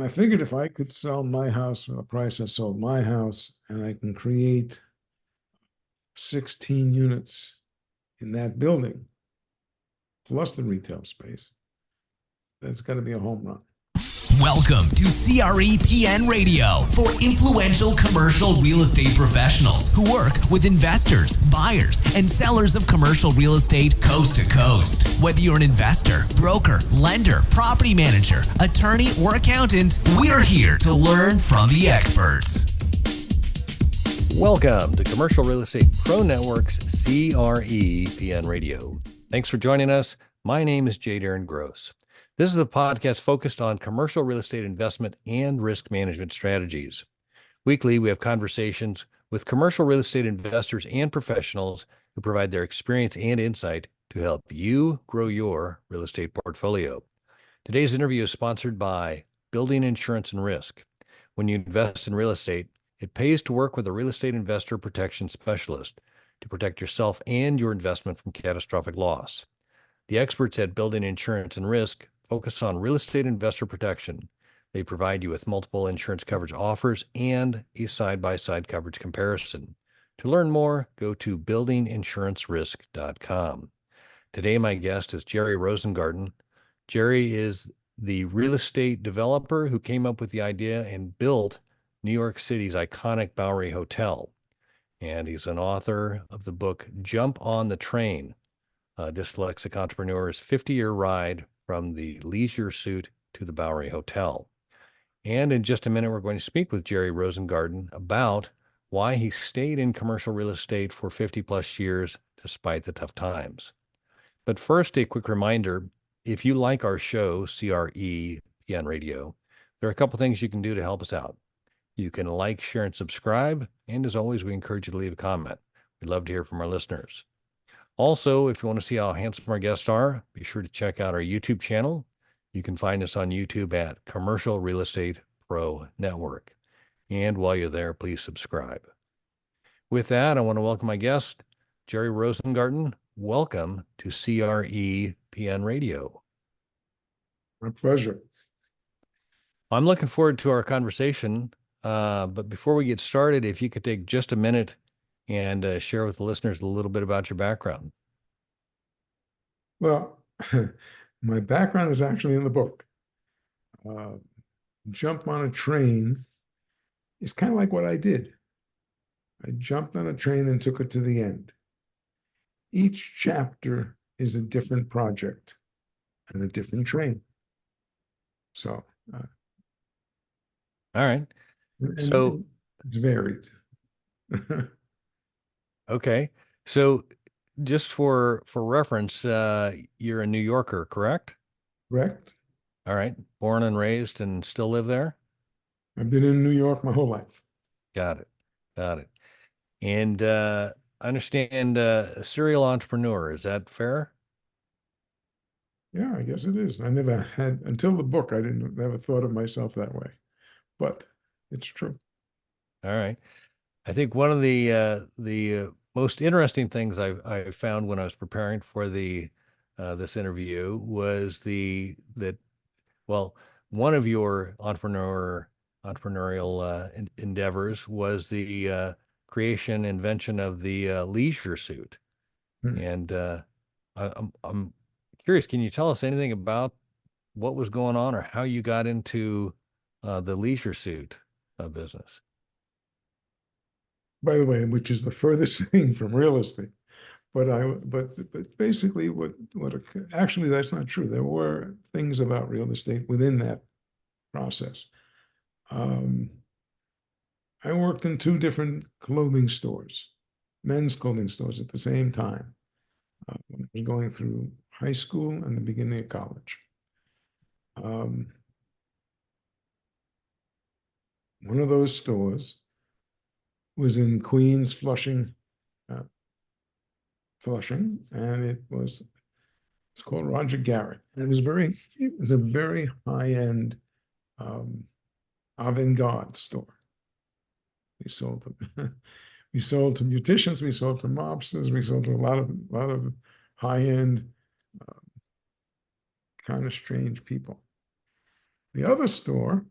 And I figured if I could sell my house for the price I sold my house, and I can create 16 units in that building, plus the retail space, that's got to be a home run. Welcome to CRE Radio for influential commercial real estate professionals who work with investors, buyers, and sellers of commercial real estate coast to coast. Whether you're an investor, broker, lender, property manager, attorney, or accountant, we're here to learn from the experts. Welcome to Commercial Real Estate Pro Network's CRE Radio. Thanks for joining us. My name is J. Darren Gross. This is the podcast focused on commercial real estate investment and risk management strategies. Weekly, we have conversations with commercial real estate investors and professionals who provide their experience and insight to help you grow your real estate portfolio. Today's interview is sponsored by Building Insurance and Risk. When you invest in real estate, it pays to work with a real estate investor protection specialist to protect yourself and your investment from catastrophic loss. The experts at Building Insurance and Risk focus on real estate investor protection. They provide you with multiple insurance coverage offers and a side-by-side coverage comparison. To learn more, go to buildinginsurancerisk.com. Today, my guest is Jerry Rosengarten. Jerry is the real estate developer who came up with the idea and built New York City's iconic Bowery Hotel. And he's an author of the book Jump on the Train, Dyslexic Entrepreneurs' 50-year ride from the leisure suite to the Bowery Hotel. And in just a minute, we're going to speak with Jerry Rosengarten about why he stayed in commercial real estate for 50 plus years despite the tough times. But first, a quick reminder, if you like our show, CRE Radio, there are a couple things you can do to help us out. You can like, share, and subscribe. And as always, we encourage you to leave a comment. We'd love to hear from our listeners. Also, if you want to see how handsome our guests are, be sure to check out our YouTube channel. You can find us on YouTube at Commercial Real Estate Pro Network. And while you're there, please subscribe. With that, I want to welcome my guest, Jerry Rosengarten. Welcome to CRE Radio. My pleasure. I'm looking forward to our conversation. But before we get started, if you could take just a minute and share with the listeners a little bit about your background. Well, my background is actually in the book. Jump on a train is kind of like what I did. I jumped on a train and took it to the end. Each chapter is a different project and a different train. So, all right. So it's varied. Okay. So just for reference, you're a New Yorker, correct? Correct. All right. Born and raised and still live there? I've been in New York my whole life. Got it. And I understand a serial entrepreneur. Is that fair? Yeah, I guess it is. I never had, until the book, I never thought of myself that way. But it's true. All right. I think one of the most interesting things I found when I was preparing for this interview was one of your entrepreneurial endeavors was the invention of the leisure suit. And I'm curious, can you tell us anything about what was going on or how you got into the leisure suit business? By the way, which is the furthest thing from real estate, but basically actually that's not true. There were things about real estate within that process. I worked in two different clothing stores, men's clothing stores at the same time when I was going through high school and the beginning of college. One of those stores was in Queens, Flushing, and it's called Roger Garrett. And it was a very high-end avant-garde store. We sold to beauticians, we sold to mobsters, we sold to a lot of high-end, kind of strange people. The other store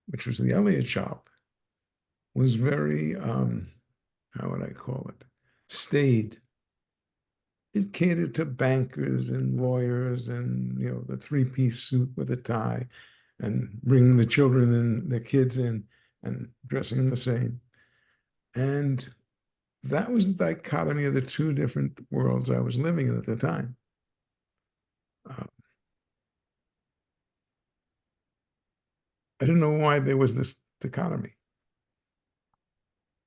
which was the Elliott shop, was very, how would I call it? Staid. It catered to bankers and lawyers and, the three-piece suit with a tie and bringing the children and the kids in and dressing them the same. And that was the dichotomy of the two different worlds I was living in at the time. Uh, I didn't know why there was this dichotomy.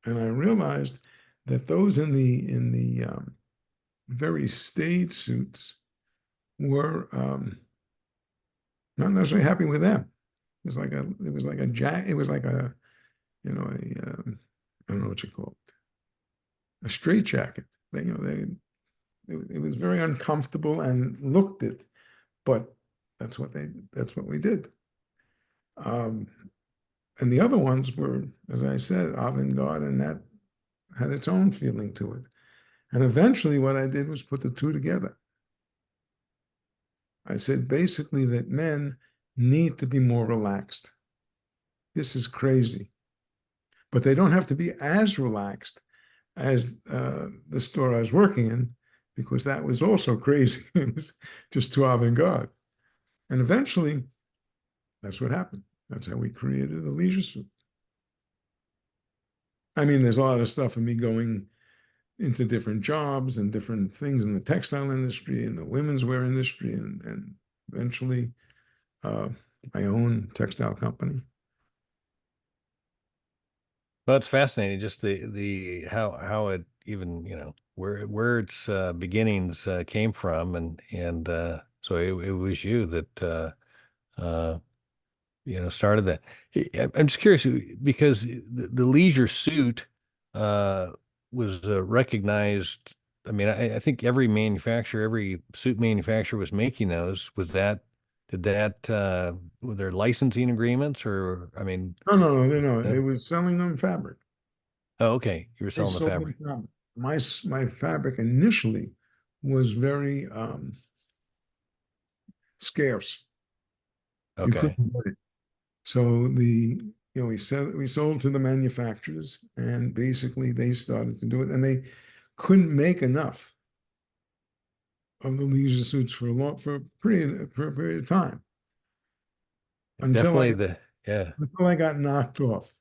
And I realized that those in the very staid suits were not necessarily happy with them. It was like a I don't know what you call it, a straitjacket. It was very uncomfortable and looked it, but that's what we did. And the other ones were, as I said, avant-garde, and that had its own feeling to it. And eventually what I did was put the two together. I said basically that men need to be more relaxed. This is crazy. But they don't have to be as relaxed as the store I was working in, because that was also crazy. It was just too avant-garde. And eventually, that's what happened. That's how we created the leisure suit. I mean, there's a lot of stuff in me going into different jobs and different things in the textile industry and the women's wear industry, and eventually my own textile company. Well, it's fascinating, just the how it even, where its beginnings came from, and so it was you that started that. I'm just curious because the leisure suit was recognized. I mean, I think every suit manufacturer was making those. Were there licensing agreements, or, I mean, No. yeah. It was selling them fabric. Oh, okay. You were They selling the sold them fabric. fabric. My fabric initially was very scarce. You Okay. couldn't get it. So we sold to the manufacturers, and basically they started to do it, and they couldn't make enough of the leisure suits for a period of time until I Definitely yeah. until I got knocked off.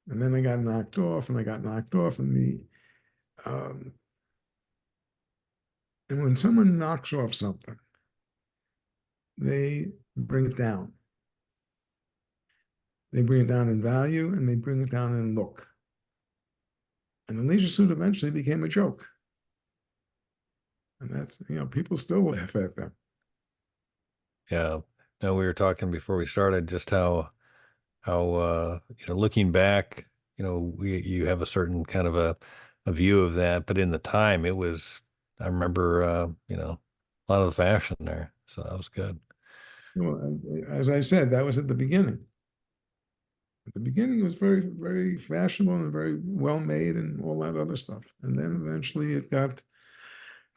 And then I got knocked off, and I got knocked off, um, and when someone knocks off something, they bring it down. They bring it down in value, and they bring it down in look. And the leisure suit eventually became a joke. And that's, people still laugh at them. Yeah. No, we were talking before we started just how looking back, you have a certain kind of a view of that, but in the time it was, I remember a lot of the fashion there. So that was good. As I said, that was at the beginning. At the beginning, it was very, very fashionable and very well made and all that other stuff. And then eventually it got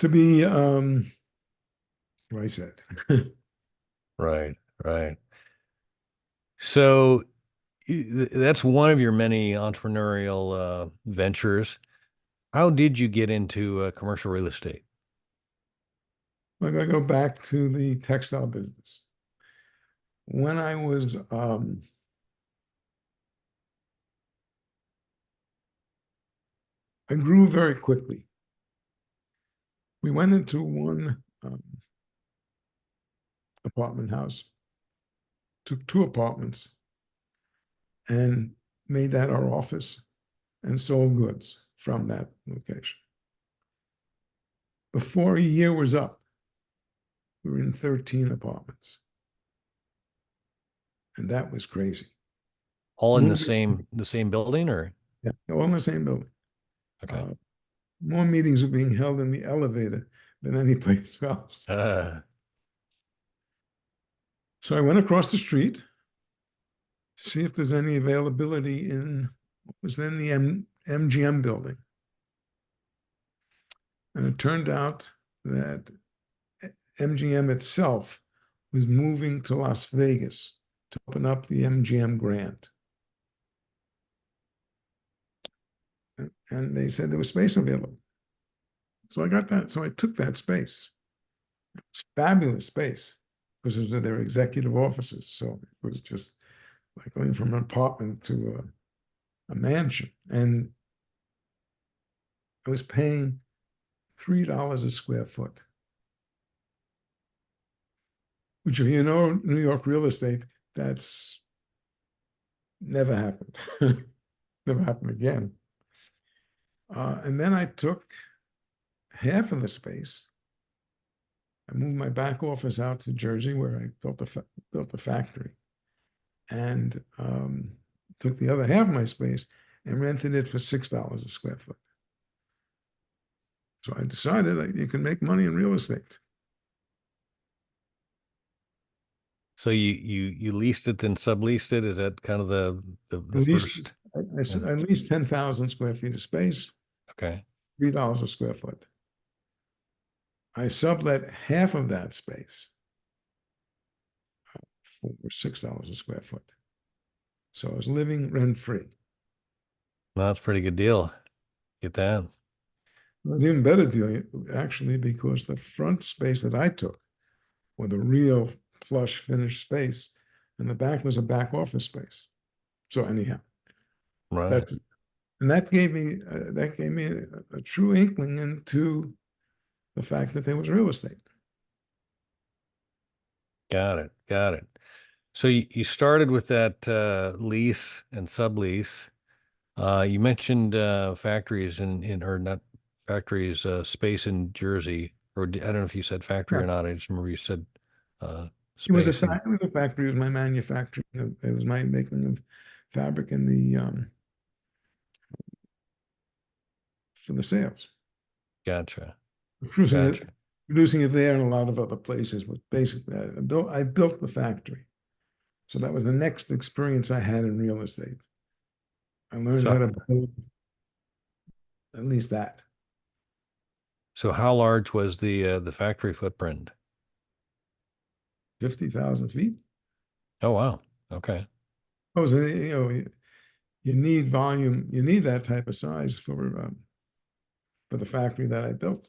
to be what I said. Right, right. So that's one of your many entrepreneurial ventures. How did you get into commercial real estate? Like, I go back to the textile business. When I grew very quickly. We went into one apartment house, took two apartments, and made that our office and sold goods from that location. Before a year was up, we were in 13 apartments. And that was crazy. All in More, the same building, or? yeah, all in the same building. Okay. Uh, more meetings were being held in the elevator than any place else. So I went across the street to see if there's any availability in what was then the MGM building. And it turned out that MGM itself was moving to Las Vegas to open up the MGM Grand. And they said there was space available. So I got that. So I took that space. It was fabulous space because it was their executive offices. So it was just like going from an apartment to a mansion. And I was paying $3 a square foot, which, if you know New York real estate, that's never happened. Never happened again. And then I took half of the space. I moved my back office out to Jersey, where I built a factory, and took the other half of my space and rented it for $6 a square foot. So I decided you can make money in real estate. So you leased it, then subleased it. Is that kind of the At first? least at least 10,000 square feet of space, Okay. $3 a square foot. I sublet half of that space for $6 a square foot. So I was living rent free. Well, that's a pretty good deal. Get that. It was an even better deal, actually, because the front space that I took was a real plush finished space, and the back was a back office space. So anyhow, Right. that and that gave me a true inkling into the fact that there was real estate. Got it. Got it. So you started with that lease and sublease. You mentioned factories in or not factories, space in Jersey, or I don't know if you said factory or Yeah. not. I just remember you said It was a space. it was a factory. It was my manufacturing. It was my making of fabric in the for the sales. Gotcha. Producing it, Gotcha. producing it there and a lot of other places. But basically, I built the factory. So that was the next experience I had in real estate. I learned how So to build at least that. so how large was the factory footprint? 50,000 feet. Oh wow. Okay. Oh, so, you need volume. You need that type of size for the factory that I built.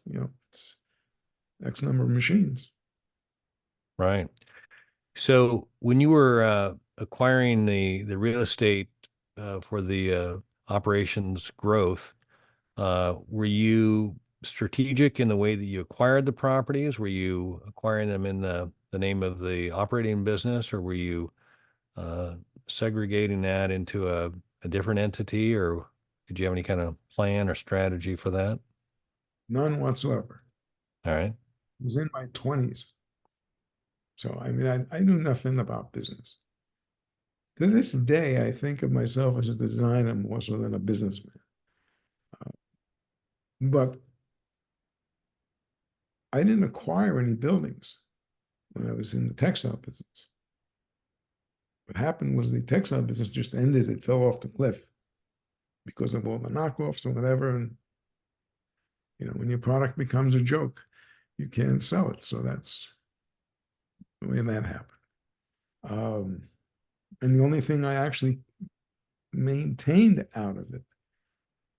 It's X number of machines. Right. So when you were acquiring the real estate for the operations growth, were you strategic in the way that you acquired the properties? Were you acquiring them in the name of the operating business, or were you uh, segregating that into a different entity, or did you have any kind of plan or strategy for that? None whatsoever. All right. I was in my 20s. So, I mean, I knew nothing about business. To this day, I think of myself as a designer more so than a businessman. But I didn't acquire any buildings when I was in the textile business. What happened was the textile business just ended. It fell off the cliff because of all the knockoffs or whatever. And, when your product becomes a joke, you can't sell it. So that's the way that happened. And the only thing I actually maintained out of it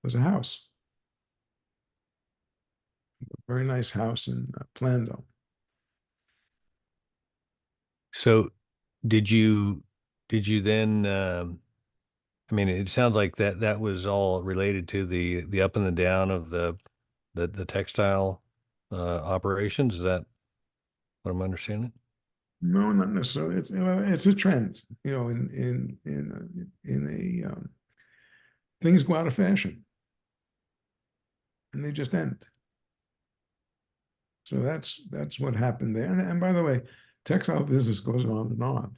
was a house, a very nice house in Plando. So did you then I mean, it sounds like that was all related to the up and the down of the textile operations. Is that what I'm understanding? No, not necessarily. It's a trend, in a things go out of fashion and they just end. So that's what happened there. And by the way, textile business goes on,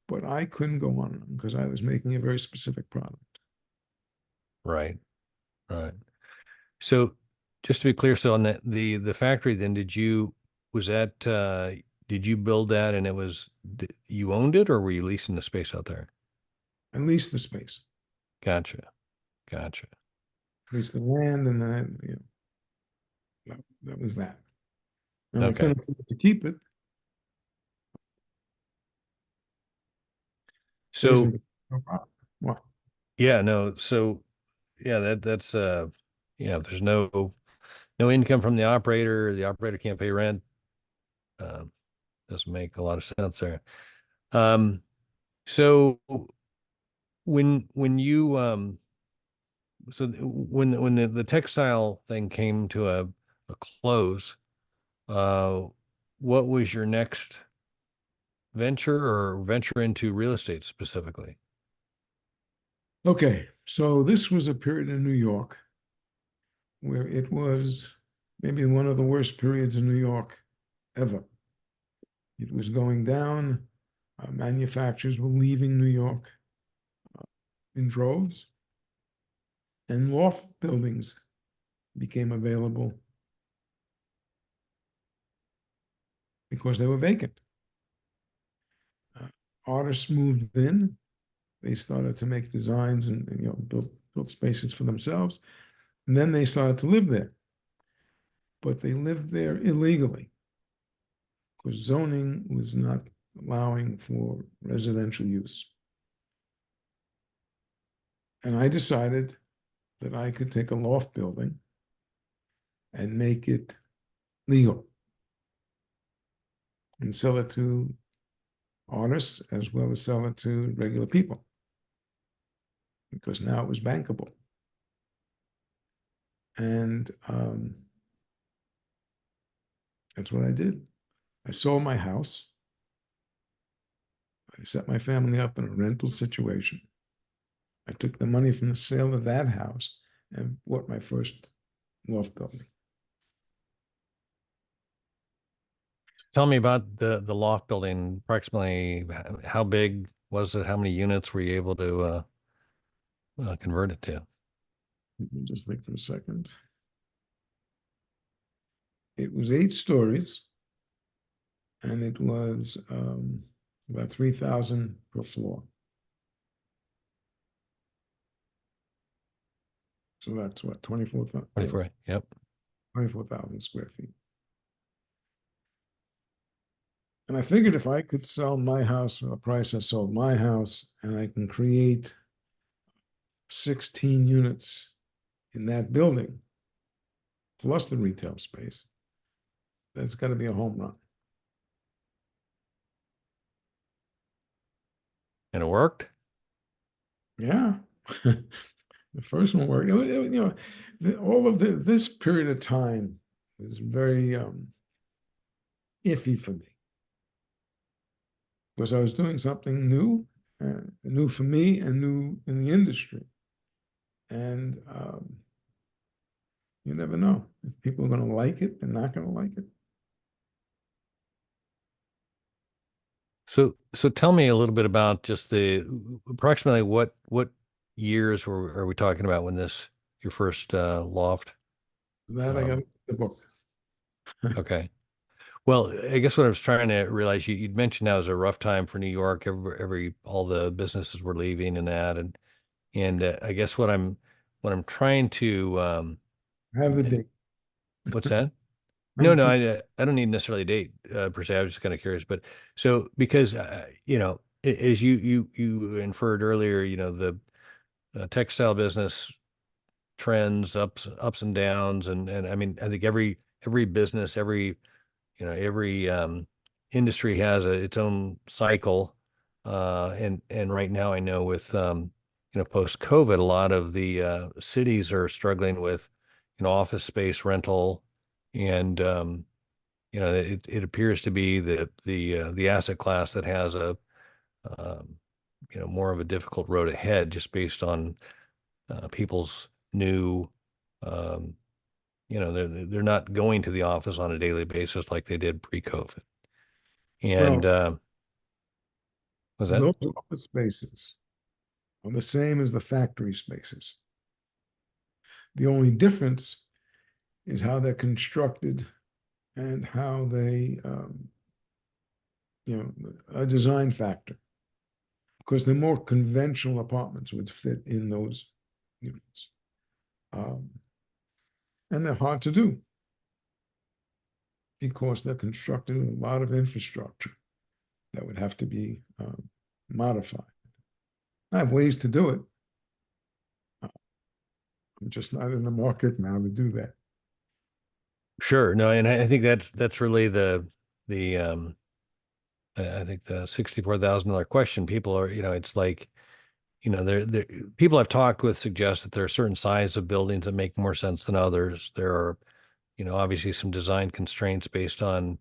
but I couldn't go on because I was making a very specific product. Right, right. So just to be clear, so on the factory, then was that did you build that and you owned it, or were you leasing the space out there? At least the space, Gotcha, gotcha. at least the land, and then that was that. And I Okay. couldn't afford to keep it. So Basically, no problem. What? yeah, no, so yeah, that's yeah, there's no income from the operator can't pay rent. Um, doesn't make a lot of sense there. Um, so when you when the textile thing came to a close, uh, what was your next venture or venture into real estate specifically? Okay, so this was a period in New York where it was maybe one of the worst periods in New York ever. It was going down. Manufacturers were leaving New York in droves, and loft buildings became available because they were vacant. Uh, Artists moved in. They started to make designs and built spaces for themselves, and then they started to live there. But they lived there illegally because zoning was not allowing for residential use. And I decided that I could take a loft building and make it legal and sell it to artists as well as sell it to regular people because now it was bankable. And that's what I did. I sold my house. I set my family up in a rental situation. I took the money from the sale of that house and bought my first loft building. Tell me about the loft building. Approximately how big was it? How many units were you able to convert it to? Let me just think for a second. It was 8 stories, and it was about 3,000 per floor. So that's what, 24. Yep. 24,000 square feet. And I figured if I could sell my house for the price I sold my house, and I can create 16 units in that building, plus the retail space, that's got to be a home run. And it worked? Yeah. The first one worked. All of this period of time was very iffy for me because I was doing something new for me and new in the industry. And you never know if people are going to like it and not going to like it. So tell me a little bit about just the approximately what years are we talking about when this your first loft? That I got Um, the book. okay. Well, I guess what I was trying to realize you'd mentioned now was a rough time for New York. Every all the businesses were leaving and that, and I guess what I'm trying to I have the date. what's that? No, no, 19, I don't need necessarily a date per se. I was just kind of curious, but so because as you inferred earlier, the textile business trends ups and downs, and I mean I think every business every industry has its own cycle, and right now I know with post COVID, a lot of the cities are struggling with office space rental, and it appears to be the asset class that has a um, more of a difficult road ahead just based on people's new um, they're not going to the office on a daily basis like they did pre-COVID. And well, was that those office spaces are the same as the factory spaces. The only difference is how they're constructed and how they, a design factor. Because the more conventional apartments would fit in those units. Um, and they're hard to do because they're constructed with a lot of infrastructure that would have to be modified. I have ways to do it. I'm just not in the market now to do that. Sure. No, and I think that's really the I think the $64,000 question. People are, it's like, there people I've talked with suggest that there are certain sizes of buildings that make more sense than others. There are, obviously some design constraints based on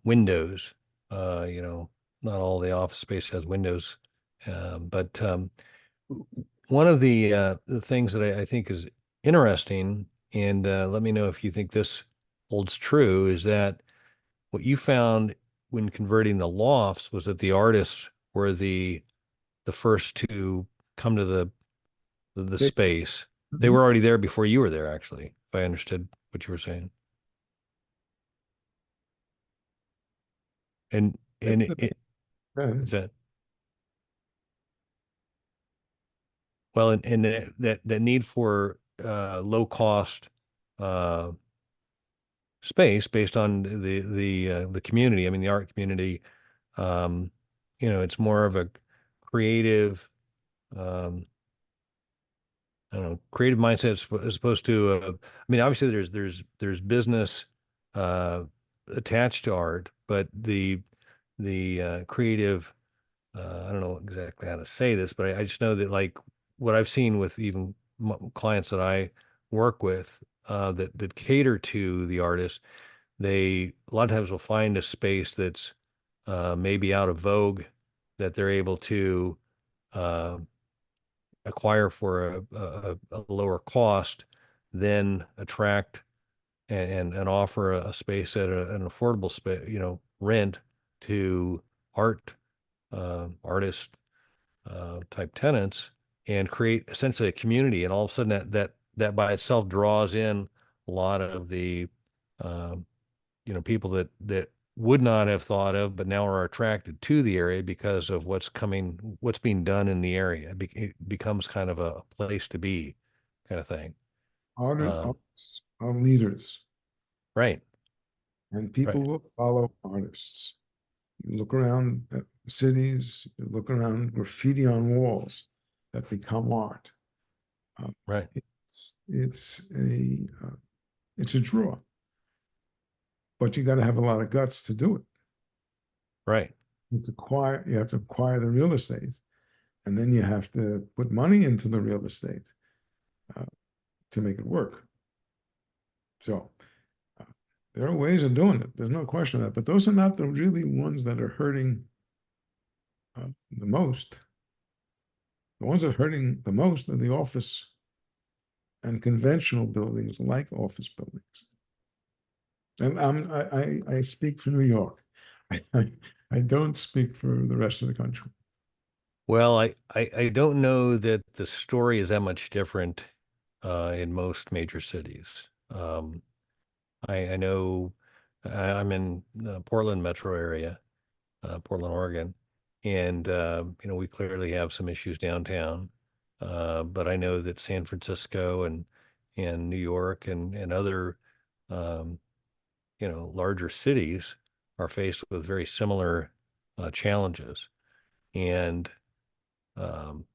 windows. Not all the office space has windows. But one of the things that I think is interesting, and let me know if you think this holds true, is that what you found when converting the lofts was that the artists were the first to come to the They- space. They Mhm. were already there before you were there, actually, if I understood what you were saying. And is And that well, and that need for low cost uh, space based on the community. I mean, the art community. Um, it's more of a creative. Um, I don't know, creative mindset as opposed to. I mean, obviously, there's business uh, attached to art, but the creative. I don't know exactly how to say this, but I just know that like what I've seen with even clients that I work with that cater to the artist, they a lot of times will find a space that's maybe out of vogue that they're able to uh, acquire for a lower cost, then attract and offer a space at an affordable space, rent to artist type tenants and create essentially a community. And all of a sudden that by itself draws in a lot of the um, people that would not have thought of, but now are attracted to the area because of what's being done in the area. It becomes kind of a place to be kind of thing. Um, artists are leaders, right, and people right, will follow artists. You look around at cities, you look around graffiti on walls that become art. Uh, right, it's a draw, but you got to have a lot of guts to do it. right. You have to acquire the real estate, and then you have to put money into the real estate uh, to make it work. So uh, there are ways of doing it. There's no question of that. But those are not the really ones that are hurting the most. The ones that are hurting the most are the office and conventional buildings like office buildings. And I speak for New York. I don't speak for the rest of the country. Well, I don't know that the story is that much different in most major cities. I know I'm in Portland metro area, Portland, Oregon, and we clearly have some issues downtown. But I know that San Francisco and New York and other um, larger cities are faced with very similar challenges. And um,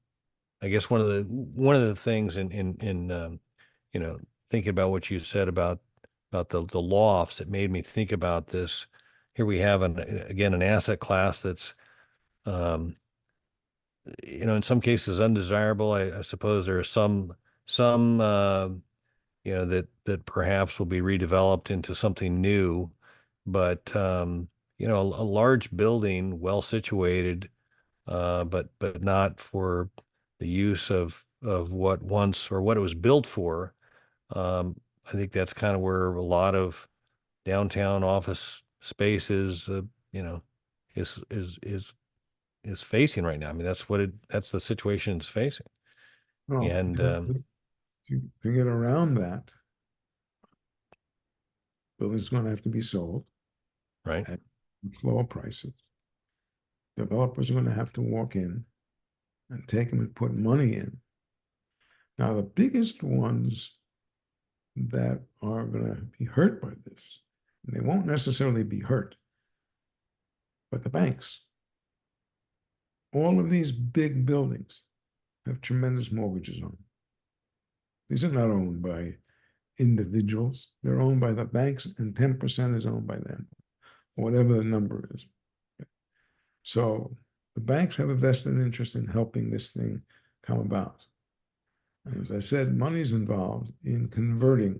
I guess one of the things in thinking about what you said about the lofts, it made me think about this. Here we have again an asset class that's um, in some cases undesirable. I suppose there are some that perhaps will be redeveloped into something new, but a large building, well situated, but not for the use of what once or what it was built for. I think that's kind of where a lot of downtown office spaces, you know, is is is is facing right now. I mean, that's the situation it's facing. Well, And to get around that, buildings going to have to be sold right, at much lower prices. Developers are going to have to walk in and take them and put money in. Now, the biggest ones that are going to be hurt by this, and they won't necessarily be hurt, but the banks. all of these big buildings have tremendous mortgages on them. These are not owned by individuals. They're owned by the banks, and 10% is owned by them, whatever the number is. So the banks have a vested interest in helping this thing come about. And as I said, money is involved in converting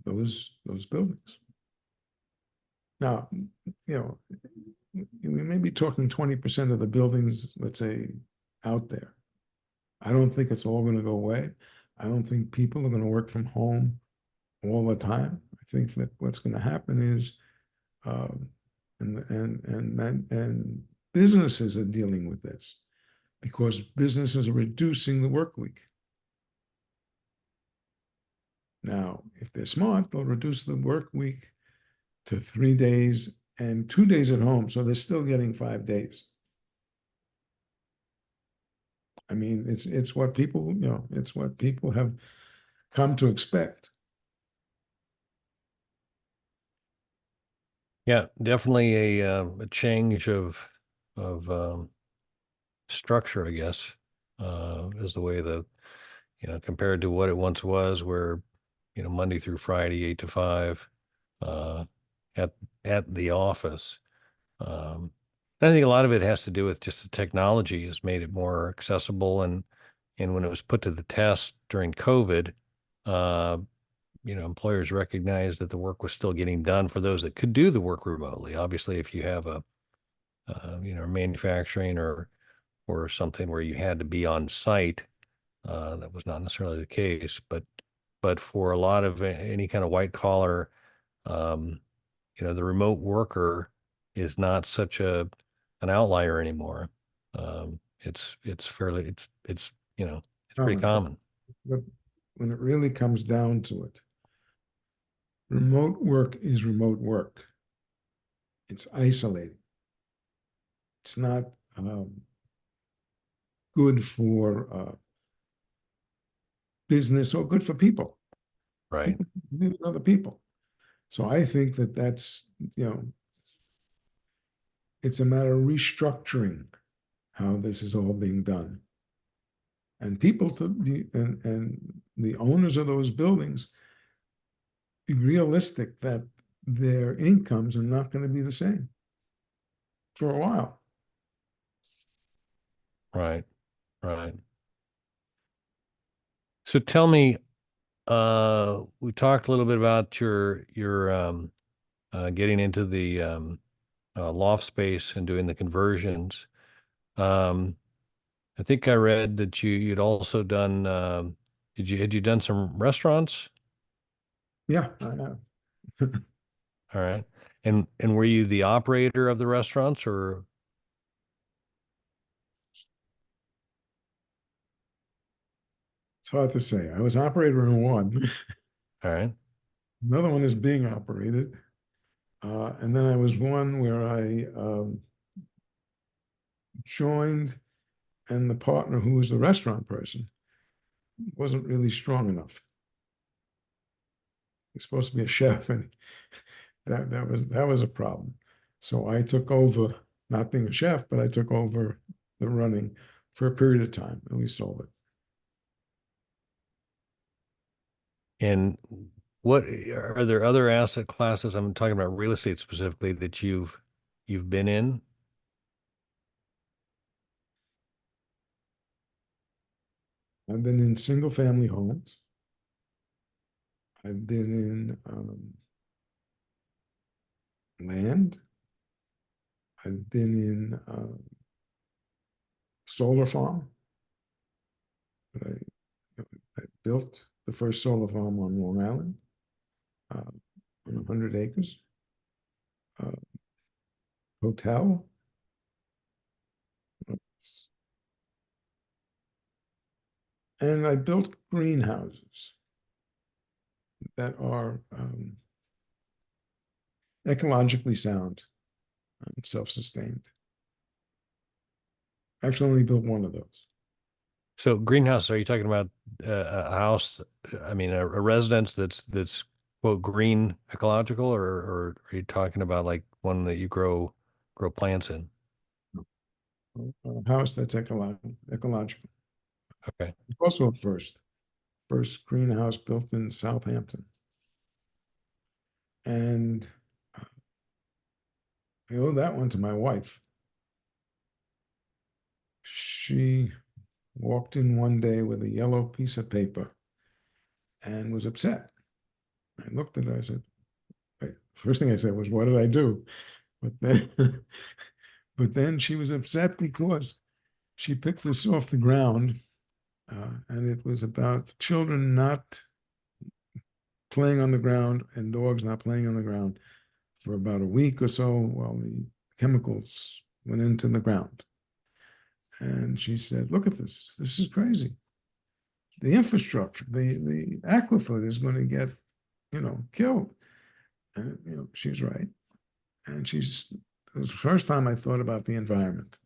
those buildings. Now, we may be talking 20% of the buildings, let's say, out there. I don't think it's all going to go away. I don't think people are going to work from home all the time. I think that what's going to happen is, and businesses are dealing with this because businesses are reducing the work week. Now, if they're smart, they'll reduce the work week to 3 days and 2 days at home, so they're still getting 5 days. I mean, it's what people, it's what people have come to expect. Yeah, definitely a change of structure, I guess, is the way compared to what it once was, where Monday through Friday, 8 to 5, uh, at the office. I think a lot of it has to do with just the technology has made it more accessible, and when it was put to the test during COVID, uh, employers recognized that the work was still getting done for those that could do the work remotely. Obviously, if you have a manufacturing or something where you had to be on site, that was not necessarily the case. But for a lot of any kind of white collar, the remote worker is not such an outlier anymore. It's fairly it's pretty common. But when it really comes down to it, remote work is remote work. It's isolating. It's not good for business or good for people. Right. People live with other people. So I think that's, it's a matter of restructuring how this is all being done. And people to be, and the owners of those buildings be realistic that their incomes are not going to be the same for a while. Right. Right. So tell me, we talked a little bit about your getting into the loft space and doing the conversions. I think I read that you'd also done. Had you done some restaurants? Yeah, I have. All right, and were you the operator of the restaurants, or? It's hard to say. I was operator in one. All right. Another one is being operated. And then I was one where I joined, and the partner who was the restaurant person wasn't really strong enough. He was supposed to be a chef, and that was a problem. So I took over, not being a chef, but I took over the running for a period of time, and we sold it. And what are there other asset classes? I'm talking about real estate specifically that you've been in. I've been in single family homes. I've been in land. I've been in solar farm. I built the first solar farm on Long Island on 100 acres. Hotel. And I built greenhouses that are ecologically sound and self-sustained. Actually, only built one of those. So greenhouse, are you talking about a house? I mean, a residence that's quote green ecological, or are you talking about like one that you grow plants in? a house that's ecological. Okay. It's also a first greenhouse built in Southampton. And I owe that one to my wife. She walked in one day with a yellow piece of paper and was upset. I looked at her, I said, first thing I said was, what did I do? But then, but then she was upset because she picked this off the ground, and it was about children not playing on the ground and dogs not playing on the ground for about a week or so while the chemicals went into the ground. And she said, look at this. This is crazy. The infrastructure, the aquifer is going to get, killed. And, she's right. And it was the first time I thought about the environment.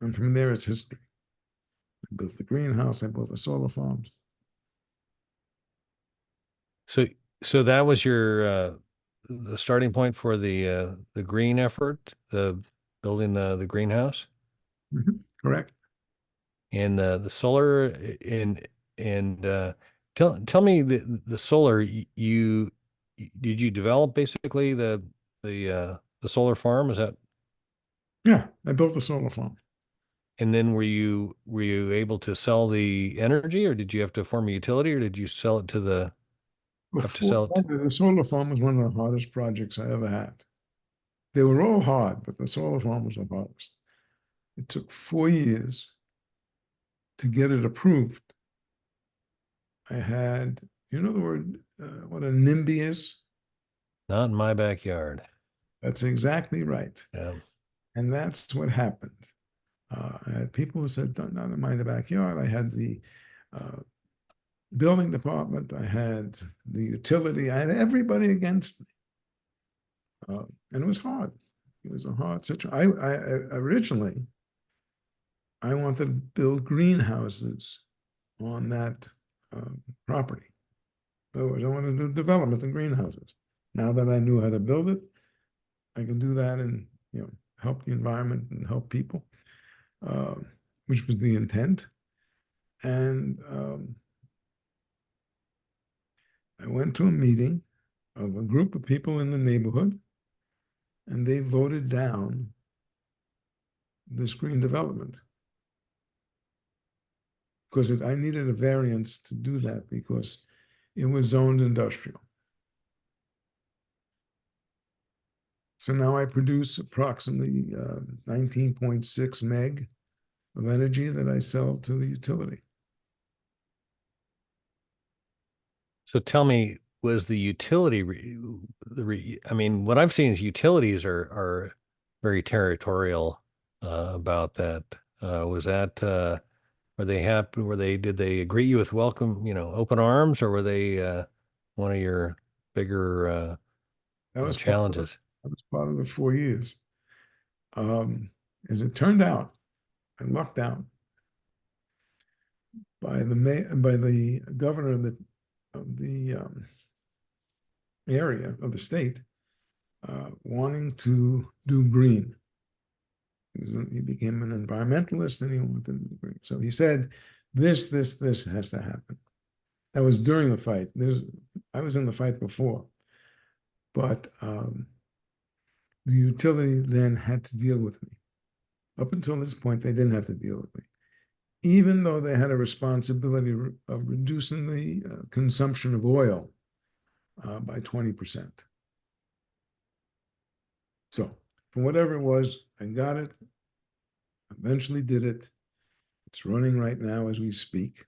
And from there, it's history. I built the greenhouse, I built the solar farms. So that was your the starting point for the green effort, the building the greenhouse Correct. and the solar and tell me the solar did you develop basically the solar farm? Is that Yeah, I built the solar farm. and then were you able to sell the energy or did you have to form a utility or did you sell it to the have to Before sell it? the solar farm was one of the hardest projects I ever had. They were all hard, but the solar farm was the hardest. It took 4 years to get it approved. I had, you know the word, what a NIMBY is? Not in my backyard. That's exactly right. Yeah. And that's what happened. I had people who said, not in my backyard. I had the uh, building department, I had the utility, I had everybody against me. And it was hard. It was a hard situation. I originally, I wanted to build greenhouses on that property. In other words, I wanted to do development in greenhouses. Now that I knew how to build it, I can do that and help the environment and help people, uh, which was the intent. And I went to a meeting of a group of people in the neighborhood, and they voted down this green development because I needed a variance to do that because it was zoned industrial. So now I produce approximately 19.6 meg of energy that I sell to the utility. So tell me, was the utility I mean, what I've seen is utilities are very territorial about that. Was that were they happy? Did they greet you with welcome, open arms, or were they one of your bigger That was challenges? that was part of the 4 years. As it turned out, I lucked out by the governor of the area of the state wanting to do green. He became an environmentalist and he wanted to do green. So he said, this has to happen. That was during the fight. I was in the fight before, but the utility then had to deal with me. Up until this point, they didn't have to deal with me, even though they had a responsibility of reducing the consumption of oil by 20%. So, from whatever it was, I got it, eventually did it. It's running right now as we speak.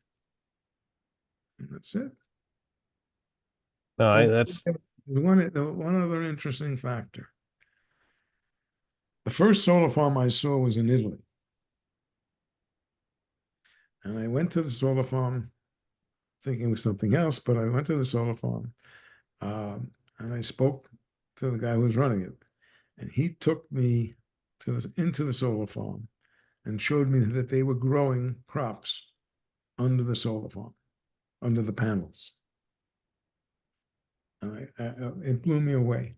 And that's it. No, Oh, that's one other interesting factor. The first solar farm I saw was in Italy. And I went to the solar farm thinking it was something else, but I went to the solar farm and I spoke to the guy who was running it. And he took me into the solar farm and showed me that they were growing crops under the solar farm, under the panels. And it blew me away.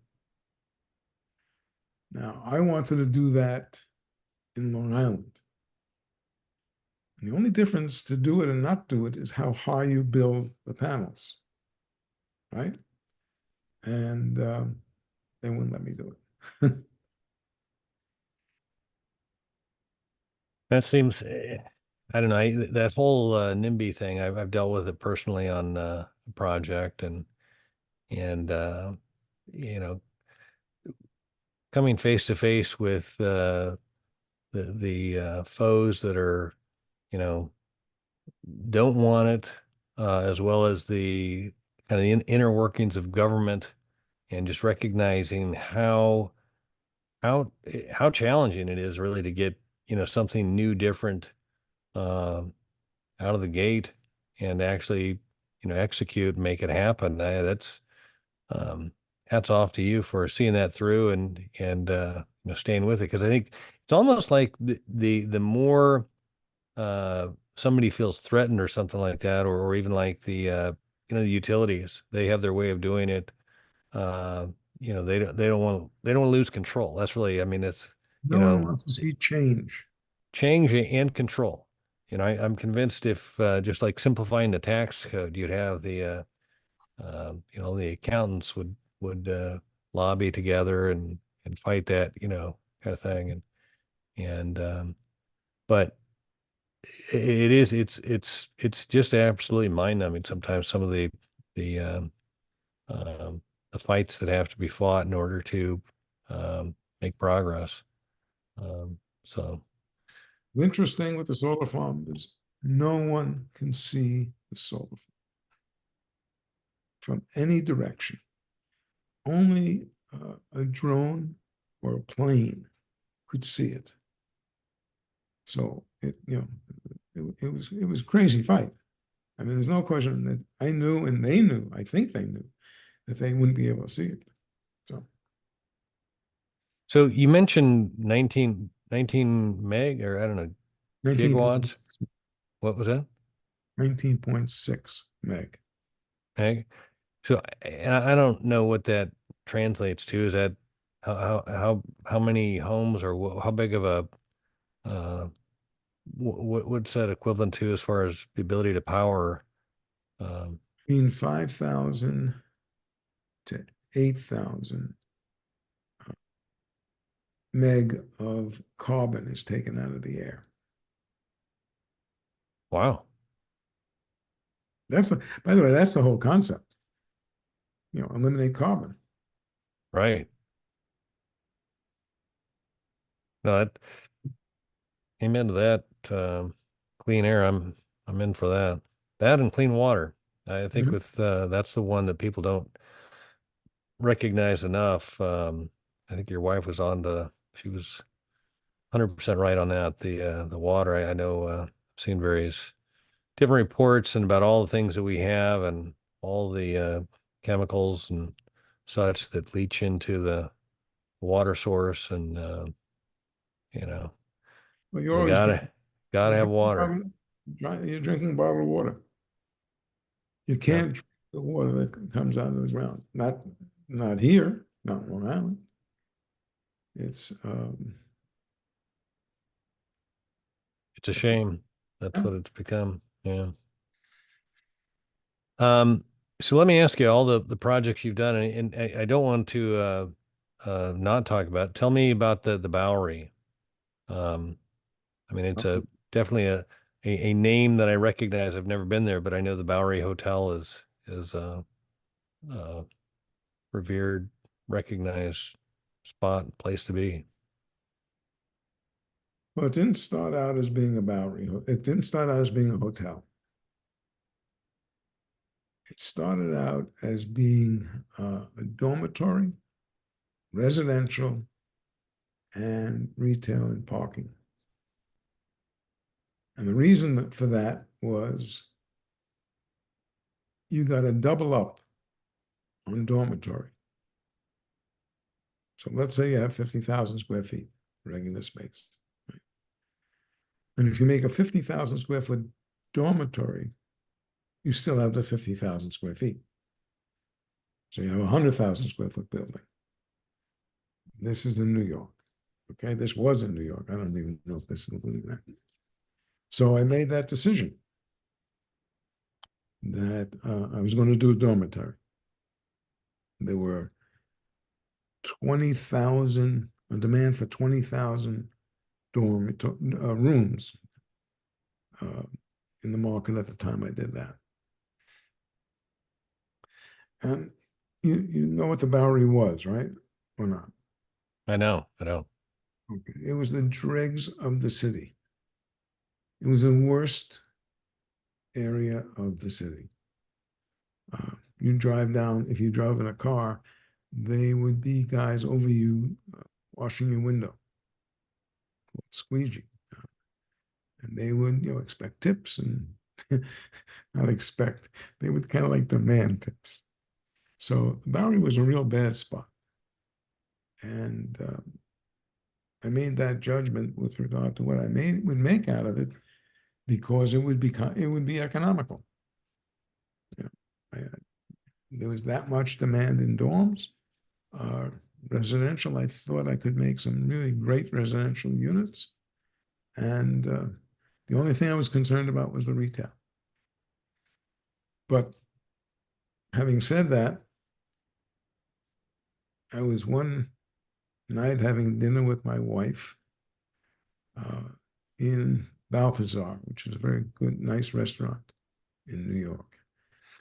Now, I wanted to do that in Long Island. And the only difference to do it and not do it is how high you build the panels, right? And they wouldn't let me do it. That seems, I don't know, that whole NIMBY thing, I've dealt with it personally on a project and you know, coming face to face with the foes that are, you know, don't want it, as well as the kind of the inner workings of government, and just recognizing how challenging it is really to get, you know, something new, different, out of the gate and actually, you know, execute and make it happen. That's um, hats off to you for seeing that through and you know, staying with it, because I think it's almost like the more somebody feels threatened or something like that, or even like the you know, the utilities, they have their way of doing it. Uh, you know, they don't want to lose control. That's really, I mean, it's, you No one know, wants to see change. change and control. You know, I'm convinced if just like simplifying the tax code, you'd have the you know, the accountants would lobby together and fight that, you know, kind of thing. And but it is it's just absolutely mind numbing sometimes, some of the um, the fights that have to be fought in order to make progress. So It's interesting with the solar farm is no one can see the solar farm from any direction. Only a drone or a plane could see it. So it, you know, it was a crazy fight. I mean, there's no question that I knew and they knew, I think they knew, that they wouldn't be able to see it. So so you mentioned 19 meg, or I don't know, gigawatts. 19.6, What was that? 19.6 meg. Meg? So I don't know what that translates to. Is that how many homes, or how big of a uh what's that equivalent to as far as the ability to power? Um, Between 5,000 to 8,000 meg of carbon is taken out of the air. wow, By the way, that's the whole concept. You know, eliminate carbon. right. No, that, amen to that. Clean air, I'm in for that. That and clean water. I think Mhm. with that's the one that people don't recognize enough. I think your wife was on to, she was 100% right on that. The water, I know, I've seen various different reports and about all the things that we have and all the chemicals and such that leach into the water source, and you know, Well, you're we always gotta have drinking water. you're drinking bottled water. You Yeah, can't drink the water that comes out of the ground. Not here, not Long Island. It's it's a it's shame. That's yeah. what it's become. Yeah. Um, so let me ask you, all the projects you've done, and I don't want to not talk about. Tell me about the Bowery. Um, I mean, it's a definitely a name that I recognize. I've never been there, but I know the Bowery Hotel is a revered, recognized spot, place to be. Well, it didn't start out as being a Bowery. It didn't start out as being a hotel. It started out as being a dormitory, residential, and retail and parking. And the reason for that was you got to double up on dormitory. So let's say you have 50,000 square feet, regular space. And if you make a 50,000 square foot dormitory, you still have the 50,000 square feet. So you have a 100,000 square foot building. This is in New York. Okay, this was in New York. I don't even know if this is including that. So I made that decision that I was going to do a dormitory. There were 20,000, a demand for 20,000 rooms uh, in the market at the time I did that. And you know what the Bowery was, right? Or not? I know. I know. Okay. It was the dregs of the city. It was the worst area of the city. You drive down, if you drove in a car, they would be guys over you washing your window, squeegee. And they would, expect tips and not expect, they would kind of like demand tips. So the Bowery was a real bad spot. And I made that judgment with regard to what I would make out of it because it would be economical. You know, there was that much demand in dorms. Residential, I thought I could make some really great residential units. And the only thing I was concerned about was the retail. But having said that, I was one night having dinner with my wife in Balthazar, which is a very good, nice restaurant in New York.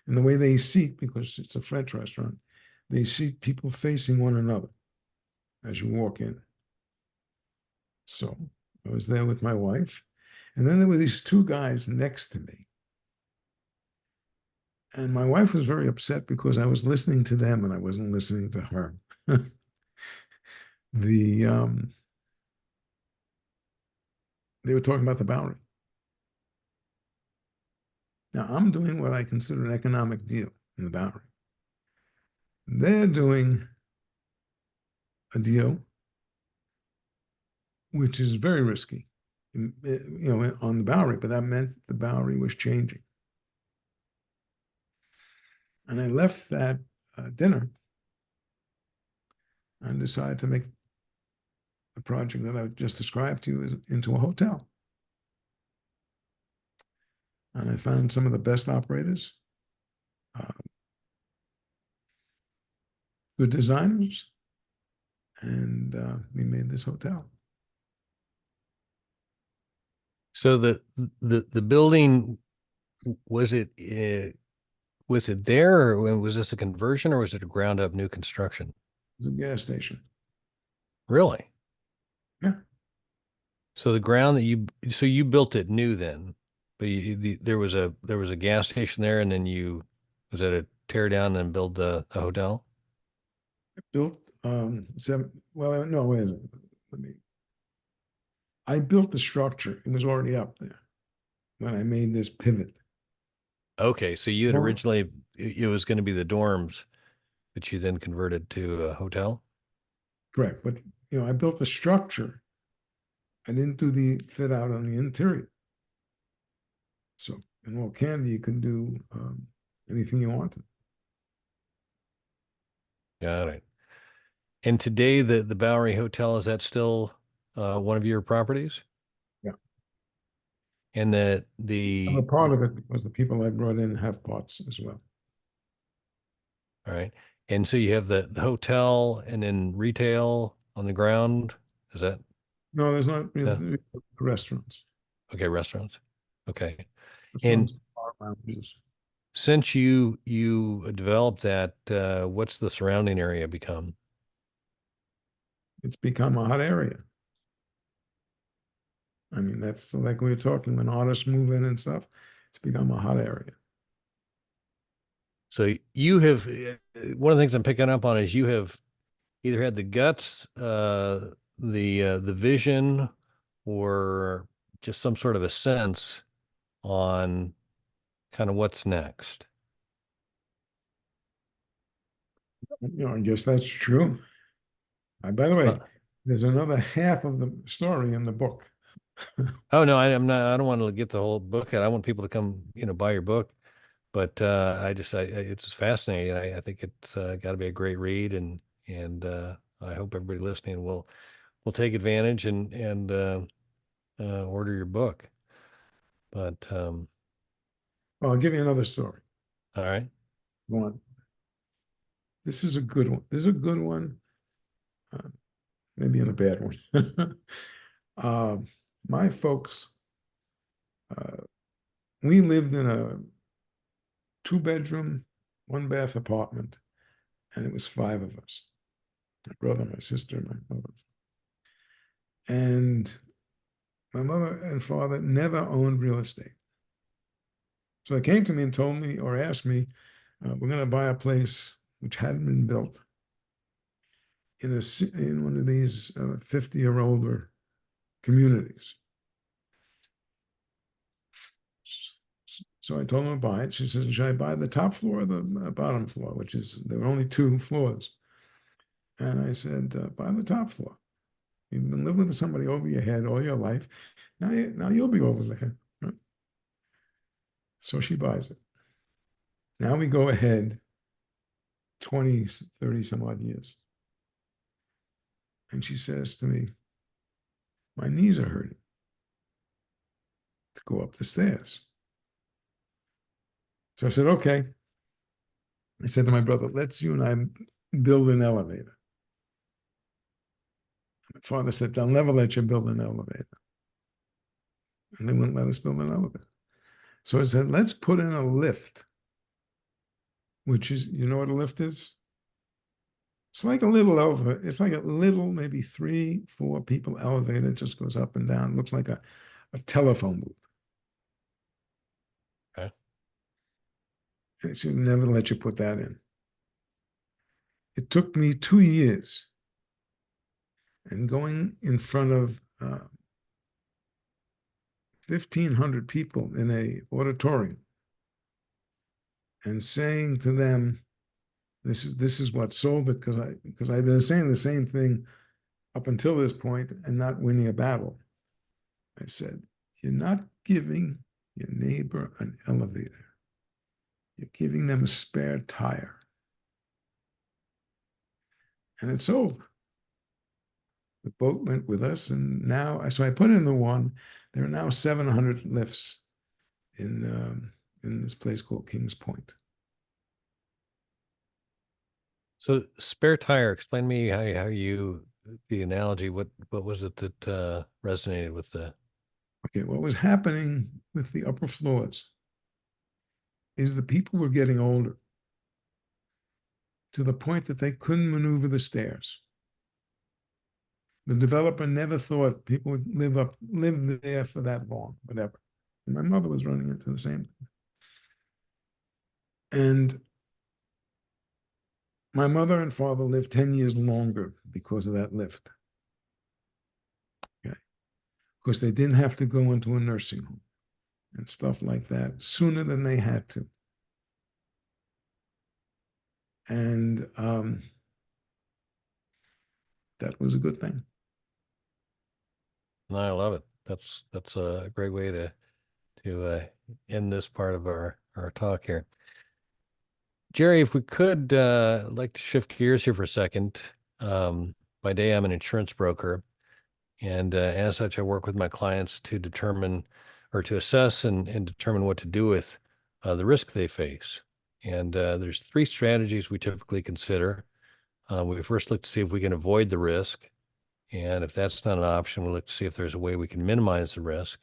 And the way they seat, because it's a French restaurant, they seat people facing one another as you walk in. So I was there with my wife. And then there were these two guys next to me. And my wife was very upset because I was listening to them and I wasn't listening to her. They were talking about the Bowery. Now I'm doing what I consider an economic deal in the Bowery. They're doing a deal which is very risky, on the Bowery, but that meant the Bowery was changing. And I left that dinner and decided to make the project that I just described to you into a hotel. And I found some of the best operators, good designers, and we made this hotel. So the building, was it there, or was this a conversion, or was it a ground up new construction? It was a gas station. Really? Yeah. So the ground that so you built it new then, but there was a gas station there, and then was that a tear down and then build the hotel? Built well, no, wait a minute. I built the structure. It was already up there when I made this pivot. Okay, so you had Well, originally, it was going to be the dorms, but you then converted to a hotel? correct. But I built the structure. I didn't do the fit out on the interior. So in all candor, you can do anything you wanted. Got it. And today, the Bowery Hotel, is that still one of your properties? Yeah. And I'm a part of it because the people I brought in have parts as well. all right. And so you have the hotel and then retail on the ground. Is that? No, there's not No. really restaurants. Okay, restaurants. Okay. Restaurants, And bar lounges. since you developed that, what's the surrounding area become? It's become a hot area. I mean, that's like we were talking when artists move in and stuff. It's become a hot area. So you have, one of the things I'm picking up on is you have either had the guts, the vision, or just some sort of a sense on kind of what's next. I guess that's true. By the way, Uh, there's another half of the story in the book. oh no, I'm not. I don't want to get the whole book out. I want people to come, buy your book. But it's fascinating. I think it's got to be a great read, and I hope everybody listening will take advantage and order your book. But Well, I'll give you another story. all right. One. This is a good one. This is a good one. Maybe in a bad one. My folks, we lived in a 2-bedroom, 1-bath apartment, and it was 5 of us. My brother, my sister, my mother. And my mother and father never owned real estate. So they came to me and told me or asked me, we're going to buy a place which hadn't been built in one of these 50 or older communities. So I told them to buy it. She said, should I buy the top floor or the bottom floor, which is, there were only 2 floors. And I said, buy the top floor. You've been living with somebody over your head all your life. Now you'll be over the head. Right? So she buys it. Now we go ahead 20, 30 some odd years. And she says to me, my knees are hurting to go up the stairs. So I said, okay. I said to my brother, let's you and I build an elevator. My father said, they'll never let you build an elevator. And they wouldn't let us build an elevator. So I said, let's put in a lift, which is, you know what a lift is? It's like a little elevator. It's like a little, maybe 3, 4 people elevator. It just goes up and down. It looks like a telephone booth. Okay. And she never let you put that in. It took me 2 years and going in front of 1,500 people in a auditorium and saying to them, this is what sold it, because I've been saying the same thing up until this point and not winning a battle. I said, you're not giving your neighbor an elevator. You're giving them a spare tire. And it sold. The boat went with us, and now, so I put in the one. There are now 700 lifts in this place called Kings Point. So spare tire, explain to me how you, the analogy, what was it that resonated with the. Okay, what was happening with the upper floors is the people were getting older to the point that they couldn't maneuver the stairs. The developer never thought people would live there for that long, whatever. And my mother was running into the same thing. And my mother and father lived 10 years longer because of that lift. Okay. Because they didn't have to go into a nursing home and stuff like that sooner than they had to. And that was a good thing. No, I love it. That's a great way to end this part of our talk here. Jerry, if we could, like to shift gears here for a second. By day, I'm an insurance broker, and as such, I work with my clients to determine or to assess and determine what to do with the risk they face. And there's 3 strategies we typically consider. We first look to see if we can avoid the risk. And if that's not an option, we look to see if there's a way we can minimize the risk.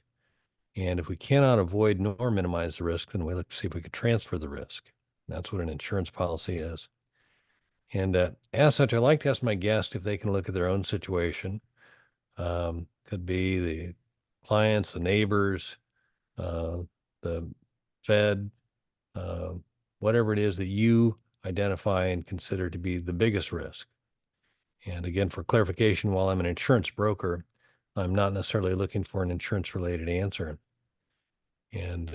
And if we cannot avoid nor minimize the risk, then we look to see if we could transfer the risk. That's what an insurance policy is. And as such, I like to ask my guest if they can look at their own situation. Could be the clients, the neighbors, the Fed, whatever it is that you identify and consider to be the biggest risk. And again, for clarification, while I'm an insurance broker, I'm not necessarily looking for an insurance-related answer. And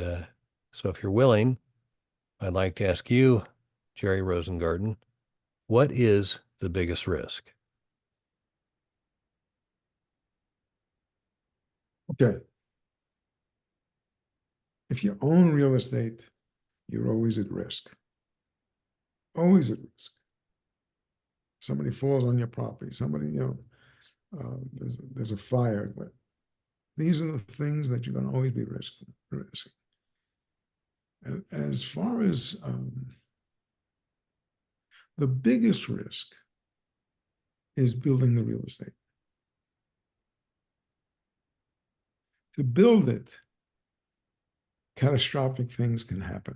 so if you're willing, I'd like to ask you, Jerry Rosengarten, what is the biggest risk? Okay. If you own real estate, you're always at risk. Always at risk. somebody falls on your property, somebody, there's a fire. But these are the things that you're going to always be risking. As far as the biggest risk is building the real estate. To build it, catastrophic things can happen.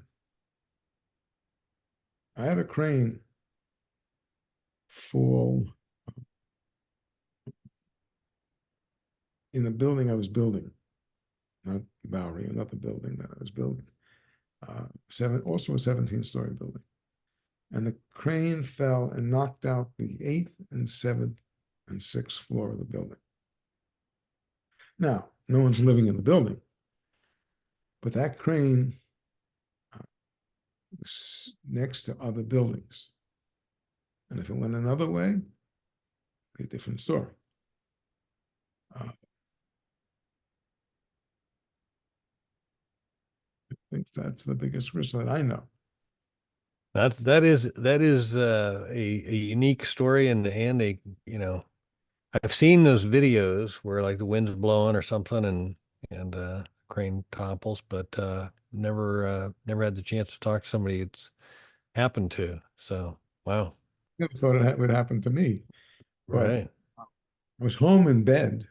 I had a crane fall in a building I was building, not Bowery, not the building that I was building. Also a 17-story building. And the crane fell and knocked out the 8th and 7th and 6th floor of the building. Now, no one's living in the building, but that crane was next to other buildings. And if it went another way, a different story. I think that's the biggest risk that I know. That is a unique story and a I've seen those videos where like the wind's blowing or something and crane topples, but never had the chance to talk to somebody it's happened to. So wow. I never thought it would happen to me, but Right. I was home in bed.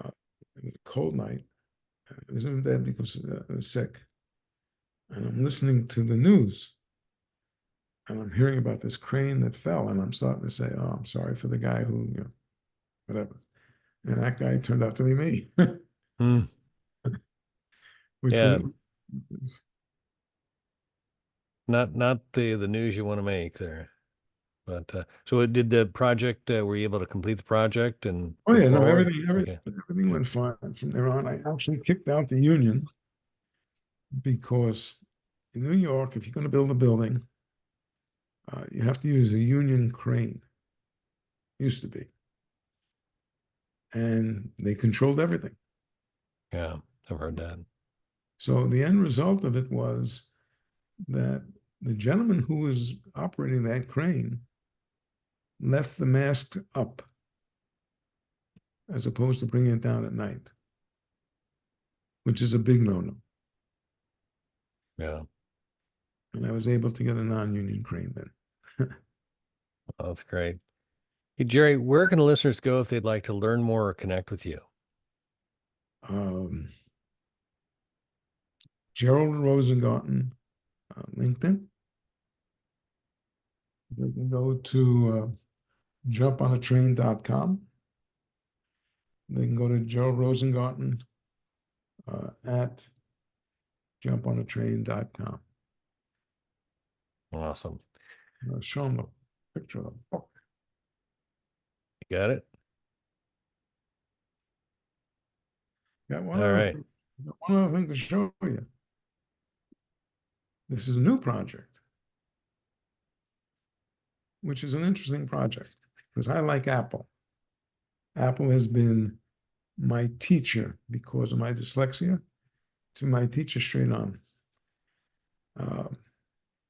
It was a cold night. I was in bed because I was sick. And I'm listening to the news. And I'm hearing about this crane that fell. And I'm starting to say, oh, I'm sorry for the guy who, whatever. And that guy turned out to be me, Hmm. which Yeah. was Not the news you want to make there. But so did the project, were you able to complete the project and oh go yeah, no, forward? everything, Okay. everything went fine from there on. I actually kicked out the union because in New York, if you're going to build a building, you have to use a union crane. Used to be. And they controlled everything. Yeah, I've heard that. So the end result of it was that the gentleman who was operating that crane left the mast up as opposed to bringing it down at night, which is a big no-no. Yeah. And I was able to get a non-union crane then. Well, that's great. Hey, Jerry, where can the listeners go if they'd like to learn more or connect with you? Gerald Rosengarten, LinkedIn. They can go to jumponatrain.com. They can go to Joe Rosengarten at jumponatrain.com. Awesome. Show them a picture of the book. You got it? Got All right. one other thing to show you. This is a new project, which is an interesting project because I like Apple. Apple has been my teacher because of my dyslexia. It's been my teacher straight on.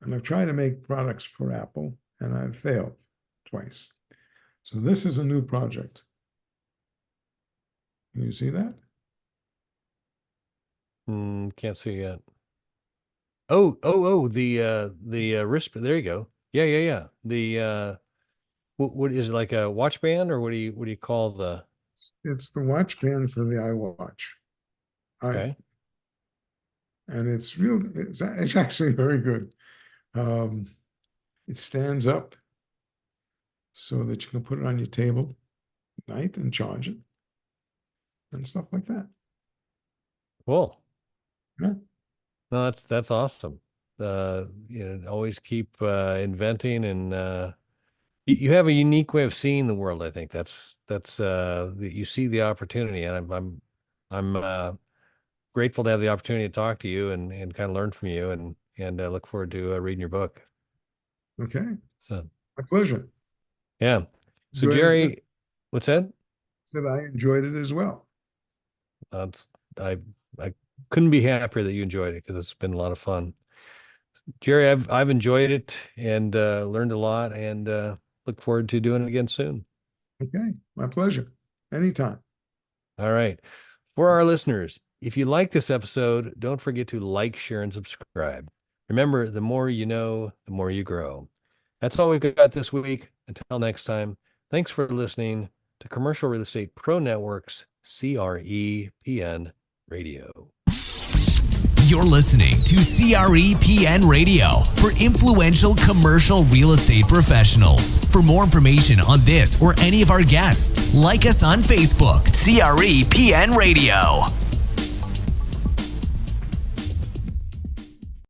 And I've tried to make products for Apple and I've failed twice. So this is a new project. Can you see that? Can't see yet. Oh, the wrist. There you go. Yeah. The what is it, like a watch band, or what do you call the? It's the watch band for the iWatch. Okay. And it's actually very good. It stands up so that you can put it on your table at night and charge it and stuff like that. Cool. Yeah. No, that's awesome. Always keep inventing and you have a unique way of seeing the world. I think you see the opportunity, and I'm grateful to have the opportunity to talk to you and kind of learn from you and look forward to reading your book. Okay. So My pleasure. yeah. So Enjoyed it. Jerry, what's that? Said I enjoyed it as well. That's I couldn't be happier that you enjoyed it because it's been a lot of fun. Jerry, I've enjoyed it and learned a lot, and look forward to doing it again soon. Okay, my pleasure. Anytime. All right. For our listeners, if you like this episode, don't forget to like, share, and subscribe. Remember, the more you know, the more you grow. That's all we've got this week. Until next time, thanks for listening to Commercial Real Estate Pro Network's CREPN Radio. You're listening to CREPN Radio for influential commercial real estate professionals. For more information on this or any of our guests, like us on Facebook, CREPN Radio.